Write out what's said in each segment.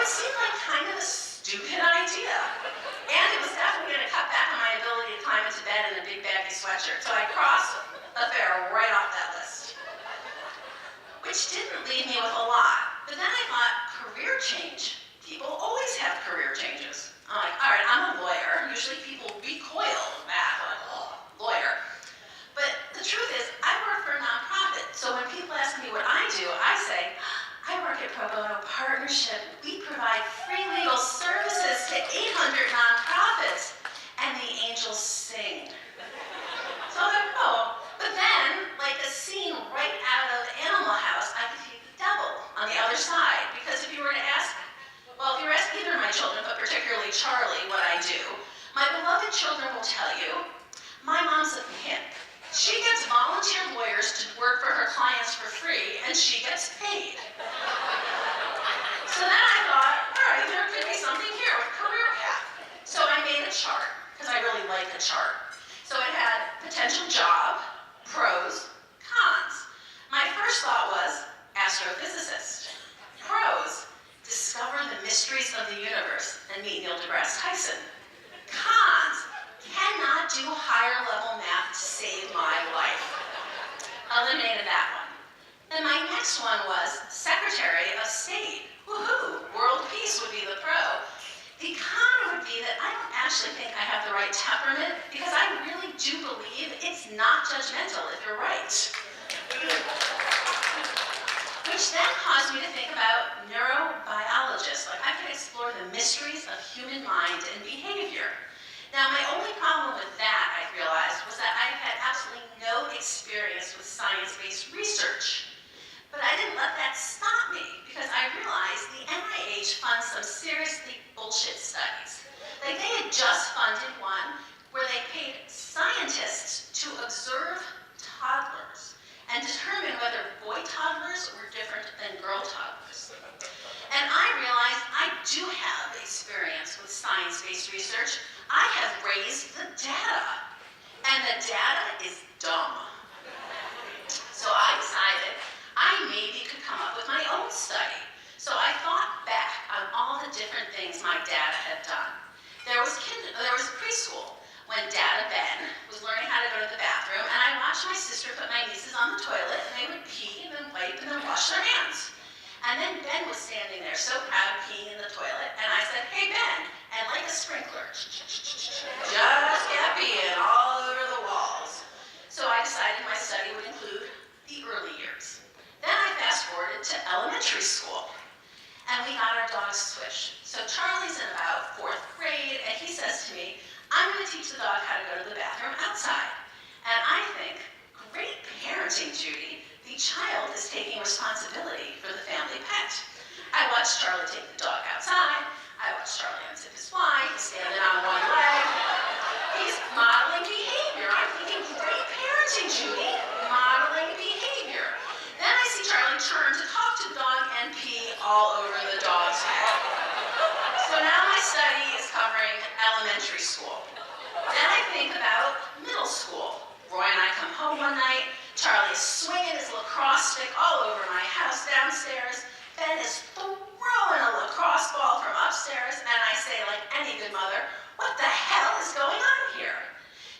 it seemed like kind of a stupid idea. And it was definitely going to cut back on my ability to climb into bed in a big baggy sweatshirt. So I crossed a fair right off that list. Which didn't leave me with a lot. But then I thought, career change. People always have career changes. I'm like, all right, I'm a lawyer. Usually people recoil at, like, oh, lawyer. But the truth is, I work for a nonprofit. So when people ask me what I do, I say, I work at Pro Bono Partnership. We provide free legal services to 800 nonprofits. And the angels sing. So I'm like, oh. But then, like a scene right out of Animal House, I could see the devil on the other side. Because if you were to ask, well, if you were to ask either of my children, but particularly Charlie, what I do, my beloved children will tell you, my mom's a pimp. She gets volunteer lawyers to work for her clients for free, and she gets paid. So then I thought, all right, there could be something here with career path. So I made a chart, because I really like a chart. So it had potential job, pros, cons. My first thought was astrophysicist. Pros, discover the mysteries of the universe and meet Neil deGrasse Tyson. Cons, cannot do higher level math to save my life. Eliminated that one. Then my next one was Secretary of State. Woohoo, world peace would be the pro. The con would be that I don't actually think I have the right temperament because I really do believe it's not judgmental if you're right. Which then caused me to think about neurobiologists. Like I could explore the mysteries of human mind and behavior. Now my only problem with that, I realized, was that I had absolutely no experience with science-based research. But I didn't let that stop me because I realized the NIH funds some seriously bullshit studies. Like they had just funded one where they paid scientists to observe toddlers and determine whether boy toddlers were different than girl toddlers. And I realized I do have experience with science-based research. I have raised the data, and the data is dumb. So I decided I maybe could come up with my own study. So I thought back on all the different things my dad had done. There was preschool when Dad Ben was learning how to go to the bathroom, and I watched my sister put my nieces on the toilet, and they would pee and then wipe and then wash their hands. And then Ben was standing there so proud peeing in the toilet, and I said, hey Ben, and like a sprinkler, just kept peeing all over the walls. So I decided my study would include the early years. Then I fast forwarded to elementary school, and we got our dog Swish. So Charlie's in about 4th grade, and he says to me, I'm going to teach the dog how to go to the bathroom outside. And I think, great parenting, Judy. The child is taking responsibility for the family pet. I watched Charlie take the dog outside. I watched Charlie unzip his fly. He's standing on one leg. He's modeling behavior. I'm thinking, great parenting, Judy. Modeling behavior. Then I see Charlie turn to talk to the dog and pee all over the dog's head. So now my study is covering elementary school. Then I think about middle school. Roy and I come home one night. Charlie's swinging his lacrosse stick all over my house downstairs. Ben is throwing a lacrosse ball from upstairs, and I say, like any good mother, what the hell is going on here?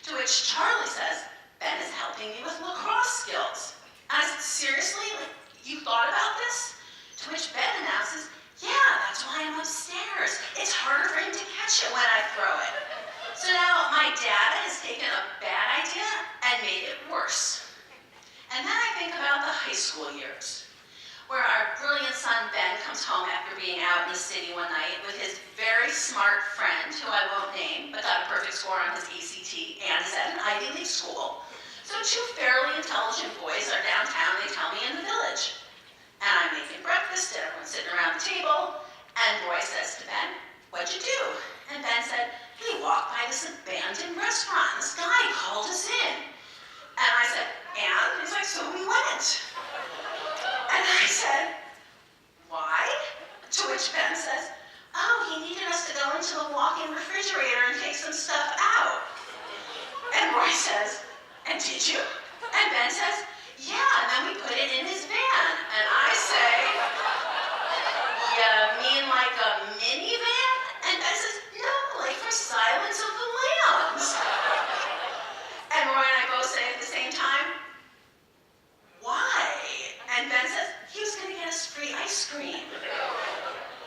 To which Charlie says, Ben is helping me with lacrosse skills. And I said, seriously? Like, you thought about this? To which Ben announces, yeah, that's why I'm upstairs. It's harder for him to catch it when I throw it. So now my dad has taken a bad idea and made it worse. And then I think about the high school years, where our brilliant son Ben comes home after being out in the city one night with his very smart friend, who I won't name, but got a perfect score on his ACT and is at an Ivy League school. So 2 fairly intelligent boys are downtown, they tell me, in the village. And I'm making breakfast, and everyone's sitting around the table, and Roy says to Ben, what'd you do? And Ben said, we walked by this abandoned restaurant, and this guy called us in. And I said, and? He's like, so we went. And I said, why? To which Ben says, oh, he needed us to go into the walk-in refrigerator and take some stuff out. And Roy says, and did you? And Ben says, yeah, and then we put it in his van. And I say, minivan? And Ben says, no, like for Silence of the Lambs. And Roy and I both say at the same time, why? And Ben says, he was going to get us free ice cream.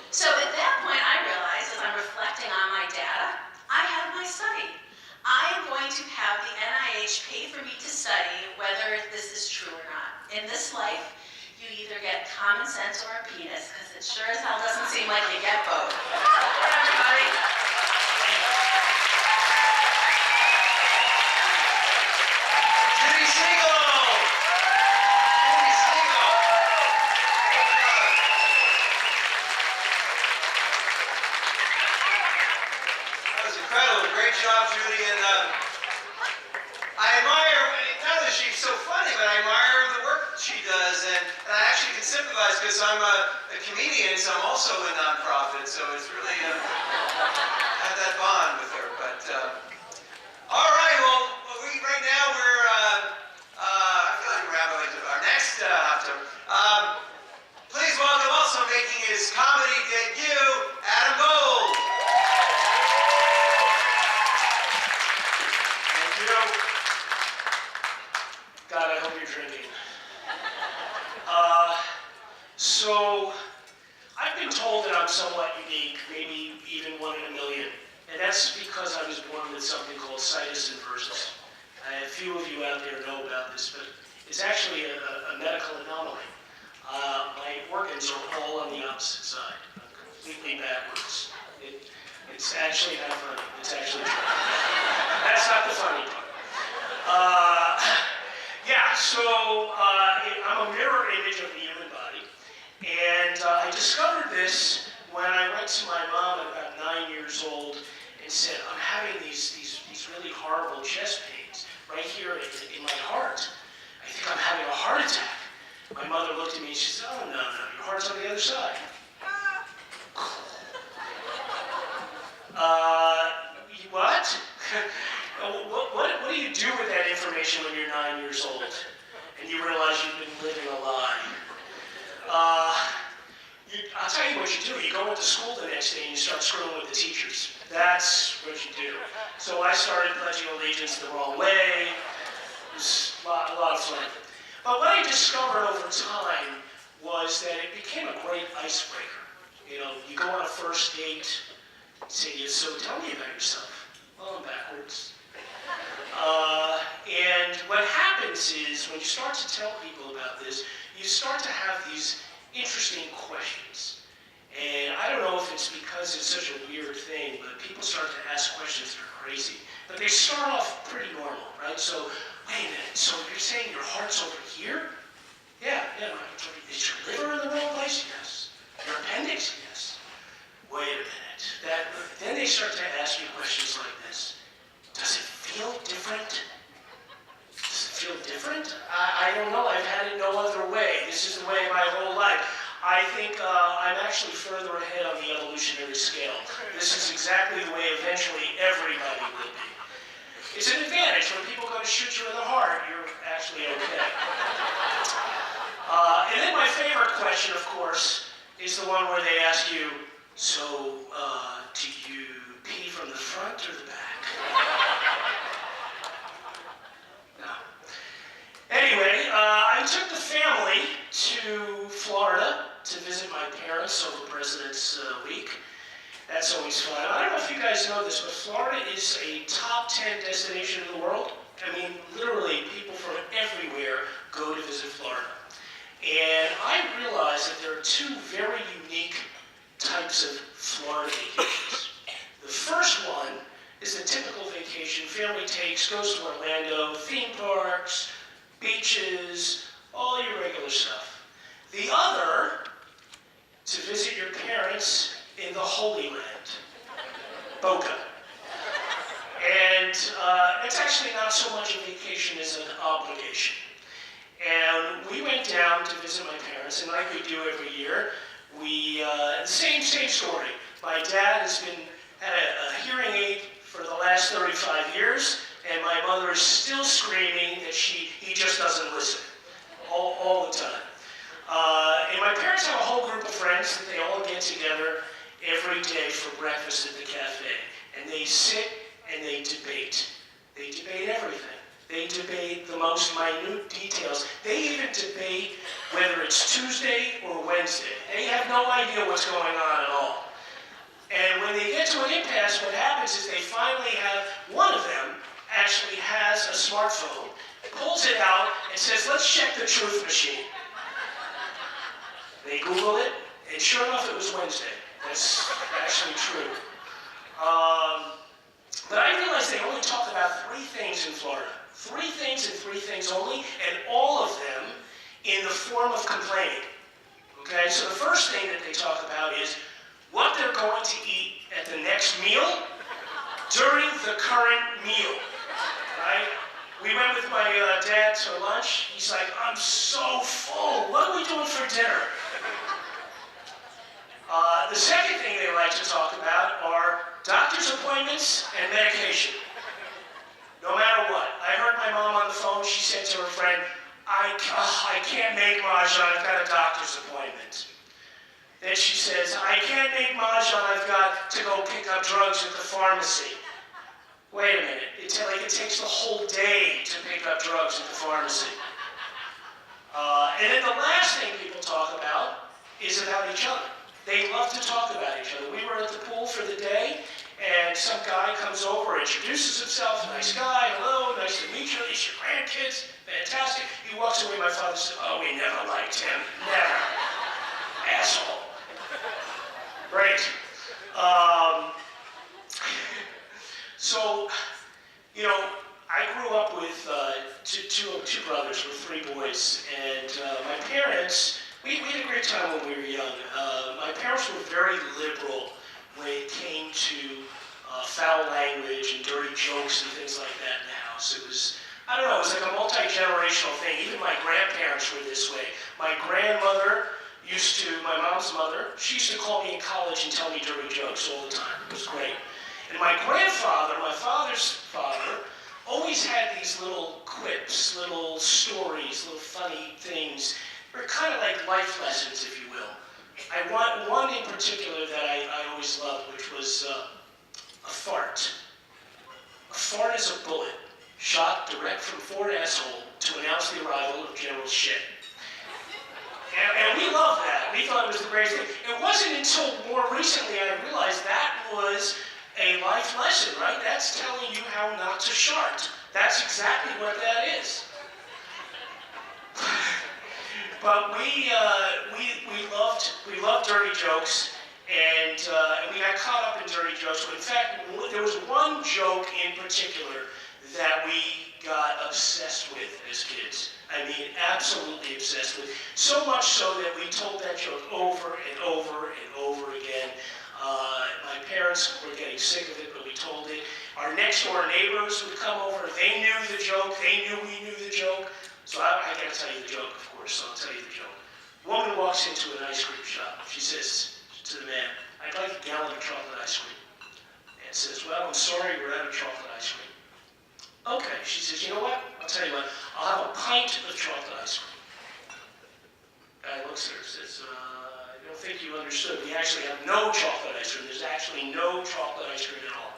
So at that point, I realized, as I'm reflecting on my data, I have my study. I am going to have the NIH pay for me to study whether this is true or not. In this life, you either get common sense or a penis, because it sure as hell doesn't seem like you get both. Everybody. Judy Siegel! Judy Siegel! That was incredible. Great job, Judy. And I admire, not that she's so funny, but I admire the work she does. And I actually can sympathize because I'm a comedian, so I'm also a nonprofit. So it's really have that bond with her. But all right, well, right now we're I feel like we're rambling to our next october. Please welcome also making his comedy debut, Adam Gold. Thank you. God, I hope you're drinking. So, I've been told that I'm somewhat unique, maybe even one in a million. And that's because I was born with something called situs inversus. A few of you out there know about this, but it's actually a medical anomaly. My organs are all on the opposite side. I'm completely backwards. It's actually not funny. It's actually true. That's not the funny part. So I'm a mirror image of the human body. And I discovered this when I went to my mom at about 9 years old and said, I'm having these really horrible chest pains right here in my heart. I think I'm having a heart attack. My mother looked at me and she said, oh, no, your heart's on the other side. What? What do you do with that information when you're 9 years old and you realize you've been living a lie? I'll tell you what you do. You go into school the next day and you start screwing with the teachers. That's what you do. So I started pledging allegiance the wrong way. It was a lot of fun. But what I discovered over time was that it became a great icebreaker. You know, you go on a first date, say, so tell me about yourself. Well, I'm backwards. And what happens is, when you start to tell people about this, you start to have these interesting questions. And I don't know if it's because it's such a weird thing, but people start to ask questions that are crazy. But they start off pretty normal, right? So, wait a minute, so you're saying your heart's over here? Yeah, is your liver in the wrong place? Yes. Your appendix? Yes. Wait a minute. Then they start to ask you questions like this. Does it feel different? Does it feel different? I don't know. I've had it no other way. This is the way my whole life. I think I'm actually further ahead on the evolutionary scale. This is exactly the way eventually everybody will be. It's an advantage. When people go to shoot you in the heart, you're actually okay. And then my favorite question, of course, is the one where they ask you, so, do you pee from the front or the back? No. Anyway, I took the family to Florida to visit my parents over President's Week. That's always fun. I don't know if you guys know this, but Florida is a top 10 destination in the world. I mean, literally, people from everywhere go to visit Florida. And I realized that there are two very unique types of Florida vacations. The first one is the typical vacation family takes, goes to Orlando, theme parks, beaches, all your regular stuff. The other, to visit your parents in the Holy Land, Boca. And it's actually not so much a vacation as an obligation. And we went down to visit my parents, and like we do every year, same story. My dad had a hearing aid for the last 35 years, and my mother is still screaming that he just doesn't listen, all the time. And my parents have a whole group of friends that they all get together, every day for breakfast at the cafe. And they sit and they debate. They debate everything. They debate the most minute details. They even debate whether it's Tuesday or Wednesday. They have no idea what's going on at all. And when they get to an impasse, what happens is they finally have, one of them actually has a smartphone, pulls it out, and says, let's check the truth machine. They Google it, and sure enough, it was Wednesday. That's actually true. But I realized they only talk about 3 things in Florida. 3 things and 3 things only, and all of them in the form of complaining. Okay, so the first thing that they talk about is what they're going to eat at the next meal during the current meal, right? We went with my dad to lunch. He's like, I'm so full. What are we doing for dinner? The second thing they like to talk about are doctor's appointments and medication. No matter what. I heard my mom on the phone. She said to her friend, I can't make Mahjong. I've got a doctor's appointment. Then she says, I can't make Mahjong. I've got to go pick up drugs at the pharmacy. Wait a minute. It takes the whole day to pick up drugs at the pharmacy. And then the last thing people talk about is about each other. They love to talk about each other. We were at the pool for the day, and some guy comes over, introduces himself, nice guy, hello, nice to meet you, these are your grandkids, fantastic. He walks away, my father said, oh, we never liked him, never. Asshole. Great. So, you know, I grew up with two brothers, with 3 boys, and my parents, we had a great time when we were young. My parents were very liberal when it came to foul language and dirty jokes and things like that in the house. It was, I don't know, it was like a multi-generational thing. Even my grandparents were this way. My grandmother my mom's mother, she used to call me in college and tell me dirty jokes all the time. It was great. And my grandfather, my father's father, always had these little quips, little stories, little funny things. They're kind of like life lessons, if you will. I want one in particular that I always loved, which was a fart. A fart is a bullet shot direct from Fort Asshole to announce the arrival of General Shit. And we loved that. We thought it was the greatest thing. It wasn't until more recently I realized that was a life lesson, right? That's telling you how not to shart. That's exactly what that is. But we loved dirty jokes, and we got caught up in dirty jokes. But in fact, there was one joke in particular that we got obsessed with as kids. I mean, absolutely obsessed with. So much so that we told that joke over and over and over again. My parents were getting sick of it, but we told it. Our next door neighbors would come over. They knew the joke. They knew we knew the joke. So I got to tell you the joke, of course, so I'll tell you the joke. A woman walks into an ice cream shop. She says to the man, I'd like a gallon of chocolate ice cream. And says, well, I'm sorry, we're out of chocolate ice cream. Okay, she says, you know what? I'll tell you what, I'll have a pint of chocolate ice cream. Guy looks at her and says, I don't think you understood. We actually have no chocolate ice cream. There's actually no chocolate ice cream at all.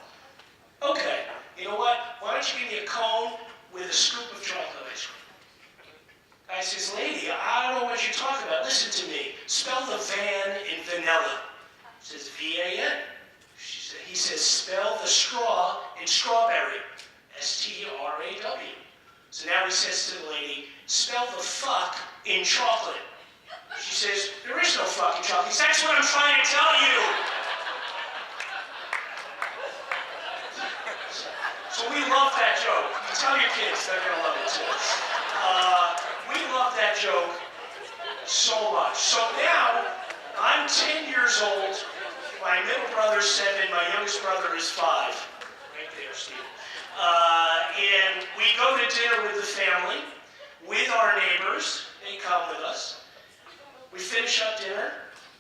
Okay, you know what? Why don't you give me a cone with a scoop of chocolate ice cream? Guy says, lady, I don't know what you're talking about. Listen to me. Spell the van in vanilla. She says, V-A-N. He says, spell the straw in strawberry. S-T-R-A-W. So now he says to the lady, spell the fuck in chocolate. She says, there is no fucking chocolate. He says, that's what I'm trying to tell you. So we love that joke. You tell your kids, they're going to love it too. We love that joke so much. So now, I'm 10 years old. My middle brother's 7. My youngest brother is 5. Right there, Steve. And we go to dinner with the family, with our neighbors. They come with us. We finish up dinner.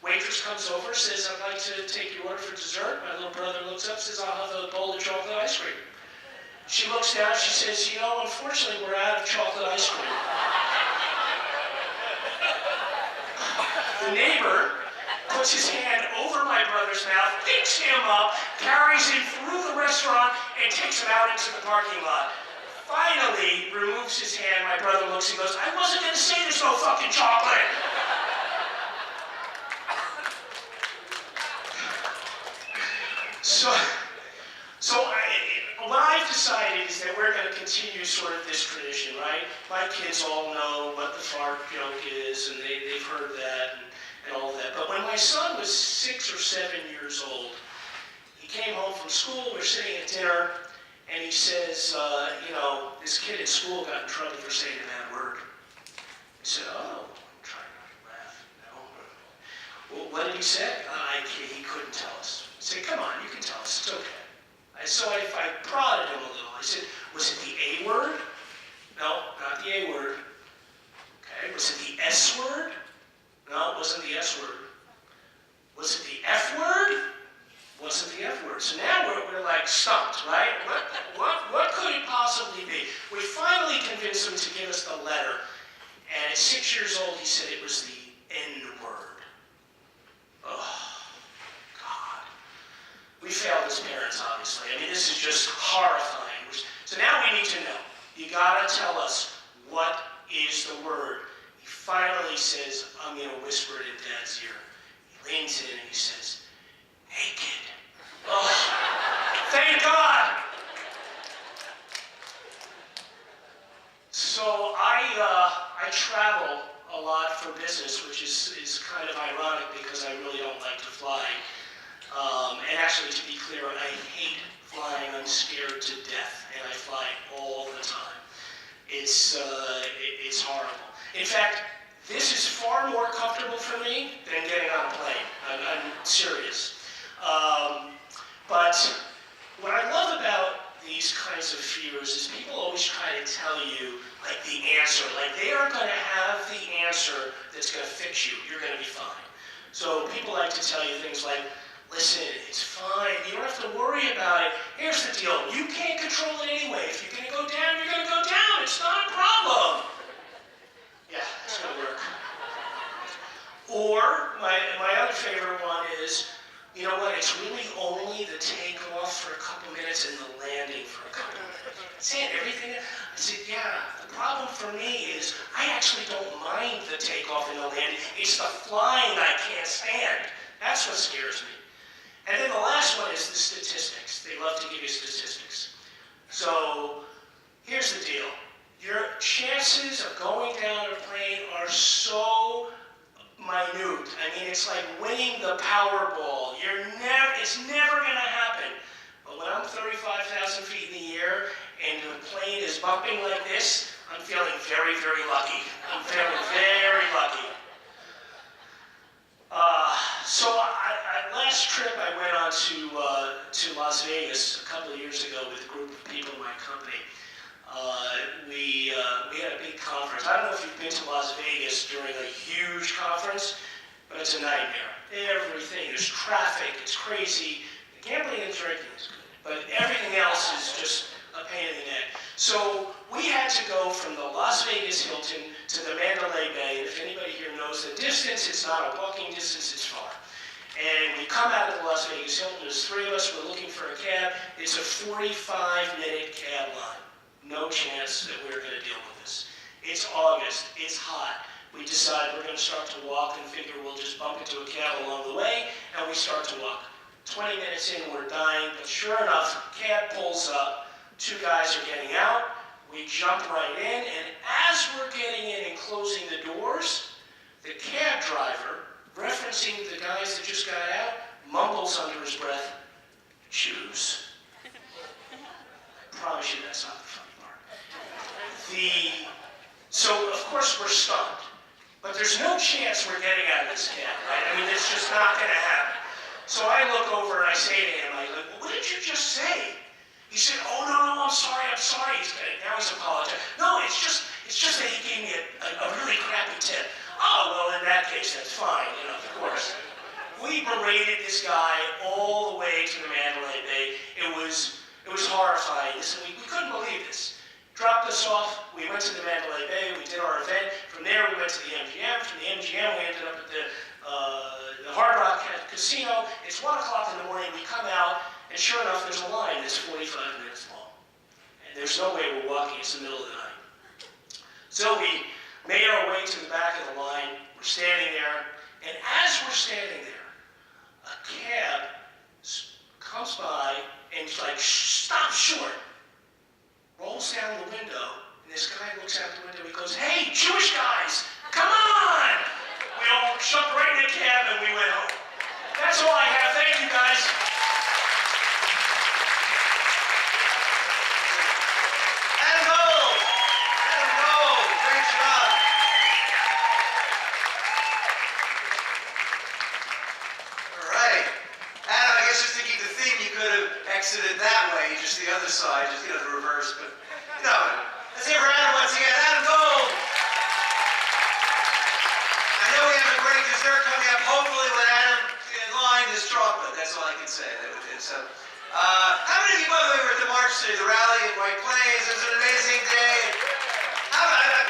Waitress comes over, says, I'd like to take your order for dessert. My little brother looks up, says, I'll have a bowl of chocolate ice cream. She looks down, she says, you know, unfortunately, we're out of chocolate ice cream. The neighbor puts his hand over my brother's mouth, picks him up, carries him through the restaurant, and takes him out into the parking lot. Finally, removes his hand. My brother looks and goes, I wasn't going to say there's no fucking chocolate. What I've decided is that we're going to continue sort of this tradition, right? My kids all know what the fart joke is, and they've heard that and all of that. But when my son was 6 or 7 years old, he came home from school, we're sitting at dinner, and he says, this kid at school got in trouble for saying a bad word. I said, oh, I'm trying not to laugh. No. Well, what did he say? He couldn't tell us. I said, come on, you can tell us, it's okay. So I prodded him a little. I said, was it the A word? No, not the A word. Okay, was it the S word? No, it wasn't the S word. Was it the F word? Wasn't the F word. So now we're like stumped, right? What could it possibly be? We finally convinced him to give us the letter. And at 6 years old, he said it was the N word. Oh. We failed as parents, obviously. I mean, this is just horrifying. So now we need to know. You gotta tell us, what is the word? He finally says, I'm gonna whisper it in Dad's ear. He leans in and he says, naked. Oh, thank God! So I travel a lot for business, which is kind of ironic because I really don't like to fly. And actually, to be clear, I hate flying. I'm scared to death, and I fly all the time. It's horrible. In fact, this is far more comfortable for me than getting on a plane. I'm serious. But what I love about these kinds of fears is people always try to tell you, like, the answer. Like, they are going to have the answer that's going to fix you. You're going to be fine. So people like to tell you things like, listen, it's fine. You don't have to worry about it. Here's the deal. You can't control it anyway. If you're going to go down, you're going to go down. It's not a problem. Yeah, that's going to work. Or my other favorite one is, you know what, it's really only the takeoff for a couple minutes and the landing for a couple minutes. That's it, everything. I said, yeah, the problem for me is I actually don't mind the takeoff and the landing. It's the flying I can't stand. That's what scares me. And then the last one is the statistics. They love to give you statistics. So here's the deal. Your chances of going down a plane are so minute. I mean, it's like winning the Powerball. It's never going to happen. But when I'm 35,000 feet in the air and the plane is bumping like this, I'm feeling very, very lucky. I'm feeling very lucky. Last trip I went on to Las Vegas a couple of years ago with a group of people in my company. We had a big conference. I don't know if you've been to Las Vegas during a huge conference, but it's a nightmare. Everything, there's traffic, it's crazy. The gambling and drinking is good, but everything else is just a pain in the neck. So we had to go from the Las Vegas Hilton to the Mandalay Bay. If anybody here knows the distance, it's not a walking distance, it's far. And we come out of the Las Vegas Hilton, there's 3 of us, we're looking for a cab. It's a 45-minute cab line. No chance that we're gonna deal with this. It's August, it's hot. We decide we're gonna start to walk and figure we'll just bump into a cab along the way, and we start to walk. 20 minutes in, we're dying, but sure enough, cab pulls up, 2 guys are getting out, we jump right in, and as we're getting in and closing the doors, the cab driver, referencing the guys that just got out, mumbles under his breath, "Choose." I promise you that's not the funny part. So of course we're stunned, but there's no chance we're getting out of this cab, right? I mean, it's just not gonna happen. So I look over and I say to him, well, what did you just say? He said, oh, no, I'm sorry. Now he's apologizing. No, it's just that he gave me a really crappy tip. Oh, well, in that case, that's fine, of course. We berated this guy all the way to the Mandalay Bay. It was horrifying. Listen, we couldn't believe this. Dropped us off. We went to the Mandalay Bay. We did our event. From there, we went to the MGM. From the MGM, we ended up at the Hard Rock casino. It's 1 o'clock in the morning. We come out, and sure enough, there's a line that's 45 minutes long. And there's no way we're walking. It's the middle of the night. So we made our way to the back of the line. We're standing there, and as we're standing there, a cab comes by and like stops short, rolls down the window, and this guy looks out the window. He goes, "Hey, Jewish guys, come on!" We all jumped right in the cab and we went home. That's all I have. Thank you, guys. Exited that way, just the other side, just, the reverse, but, let's hear for Adam once again. Adam Gold! I know we have a great dessert coming up, hopefully when Adam in line is chocolate, that's all I can say. So, how many of you, by the way, were at the march today, the rally in White Plains? It was an amazing day.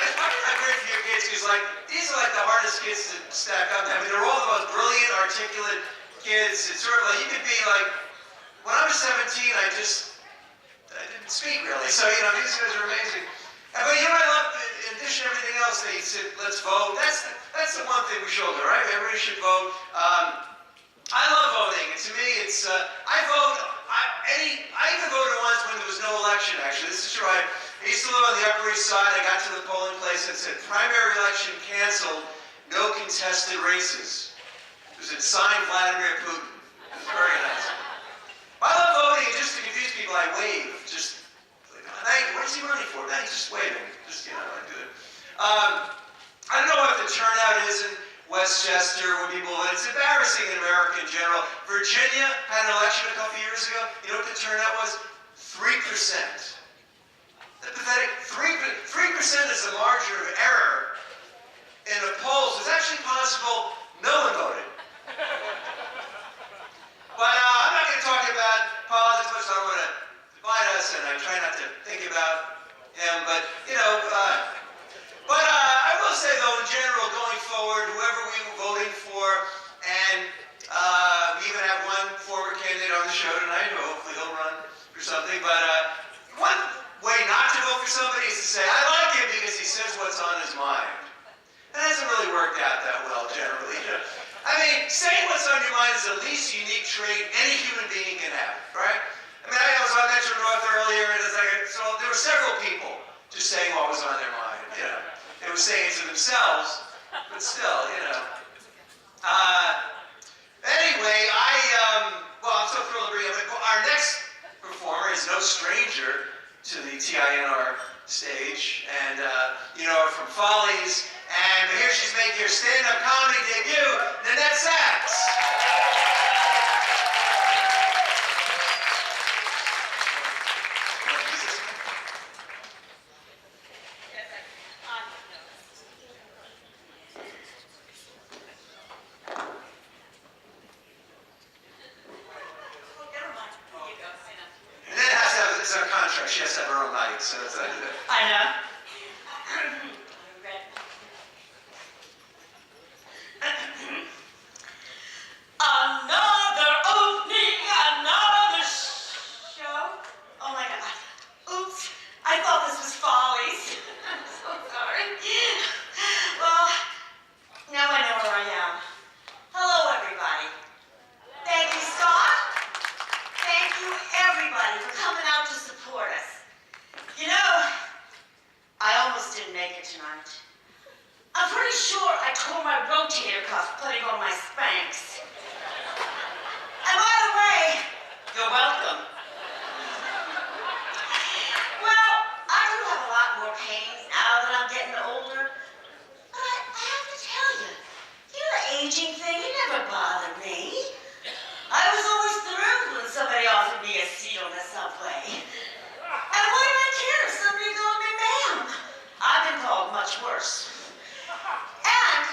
It's probably not great for your kids, because, these are, the hardest kids to stack up. I mean, they're all the most brilliant, articulate kids. It's sort of you could be when I was 17, I didn't speak really. So, these guys are amazing. But I love, in addition to everything else, they said, let's vote. That's the one thing we should do, right? Everybody should vote. I love voting. And to me, it's, I vote, I even voted once when there was no election, actually. This is true. I used to live on the Upper East Side. I got to the polling place and said, primary election canceled, no contested races. It was in signed Vladimir Putin. It was very nice. I love voting, and just to confuse people, I wave. Just, thank you. What is he running for? Man, he's just waving. Just, I do it. I don't know what the turnout is in Westchester when people, it's embarrassing in America in general. Virginia had an election a couple years ago. You know what the turnout was? 3%. That's pathetic. 3% is the margin of error in a poll, so it's actually possible no one voted. But I'm not going to talk about politics much. I don't want to divide us, and I try not to think about him. But, I will say, though, in general, going forward, whoever we were voting for, and we even have one former candidate on the show tonight, who hopefully he'll run for something. But one way not to vote for somebody is to say, I like him because he says what's on his mind. That hasn't really worked out that well, generally. I mean, saying what's on your mind is the least unique trait any human being can have, right? I mean, I was on Metro North earlier, and so there were several people just saying what was on their mind, They were saying it to themselves, but still, Anyway, I'm so thrilled to bring up, our next performer is no stranger to the TINR stage, and, her from Follies. And here she's making her stand-up comedy debut, Nanette Sachs. Nanette has to have, it's our contract, she has to have her own mic, so that's what I do. I know. Another opening, another show. Oh my God. Oops. I thought this was Follies. I'm so sorry. Well, now I know where I am. Hello, everybody. Thank you, Scott. Thank you, everybody, for coming out to support us. I almost didn't make it tonight. I'm pretty sure I tore my rotator cuff putting on my Spanx. And by the way, you're welcome. Well, I do have a lot more pains now that I'm getting older. But I have to tell you, the aging thing, it never bothered me. I was always thrilled when somebody offered me a seat on the subway. And what do I care if somebody called me ma'am? I've been called much worse. And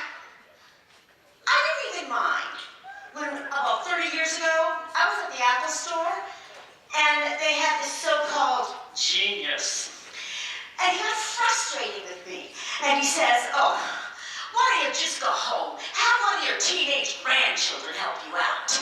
I didn't even mind when about 30 years ago, I was at the Apple store and they had this so-called genius. And he got frustrated with me. And he says, oh, why don't you just go home? Have one of your teenage grandchildren help you out.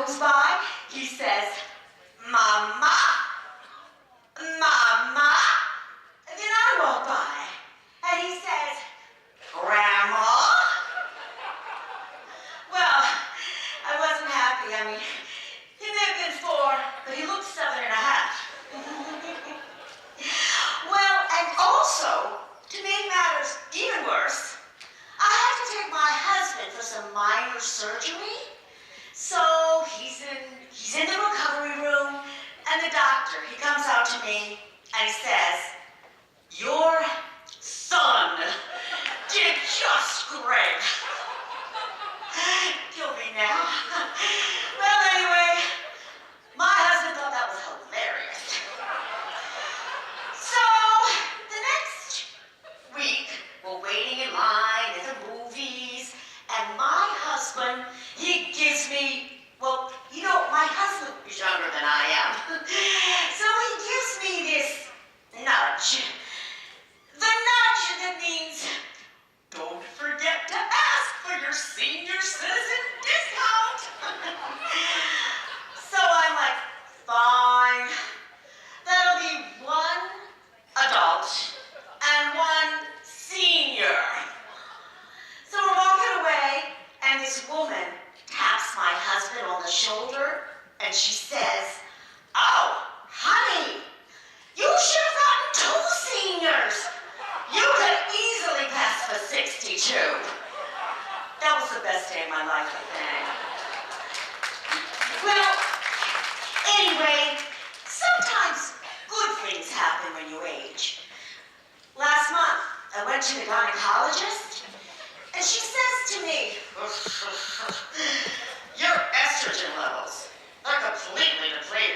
goes by, he says, Mama, Mama. And then I walk by, and he says, Grandma. Well, I wasn't happy. I mean, he may have been 4, but he looked 7.5. Well, and also, to make matters even worse, I had to take my husband for some minor surgery. So he's in the recovery room, and the doctor, he comes out to me, and he says, your son did just great. Kill me now. Well, anyway, my husband thought that was hilarious. So, the next week, we're waiting in line at the movies, and my husband, he gives me, well, you know, my husband is younger than I am. So he gives me this nudge. The nudge that means, don't forget to ask for your senior citizen discount. So I'm like, fine. That'll be 1 adult and 1 senior. So we're walking away, and this woman taps my husband on the shoulder, and she says, oh, honey, you should have gotten 2 seniors. You could easily pass for 62. That was the best day of my life, I think. Well, anyway, sometimes good things happen when you age. Last month, I went to the gynecologist, and she says to me, your estrogen levels are completely depleted.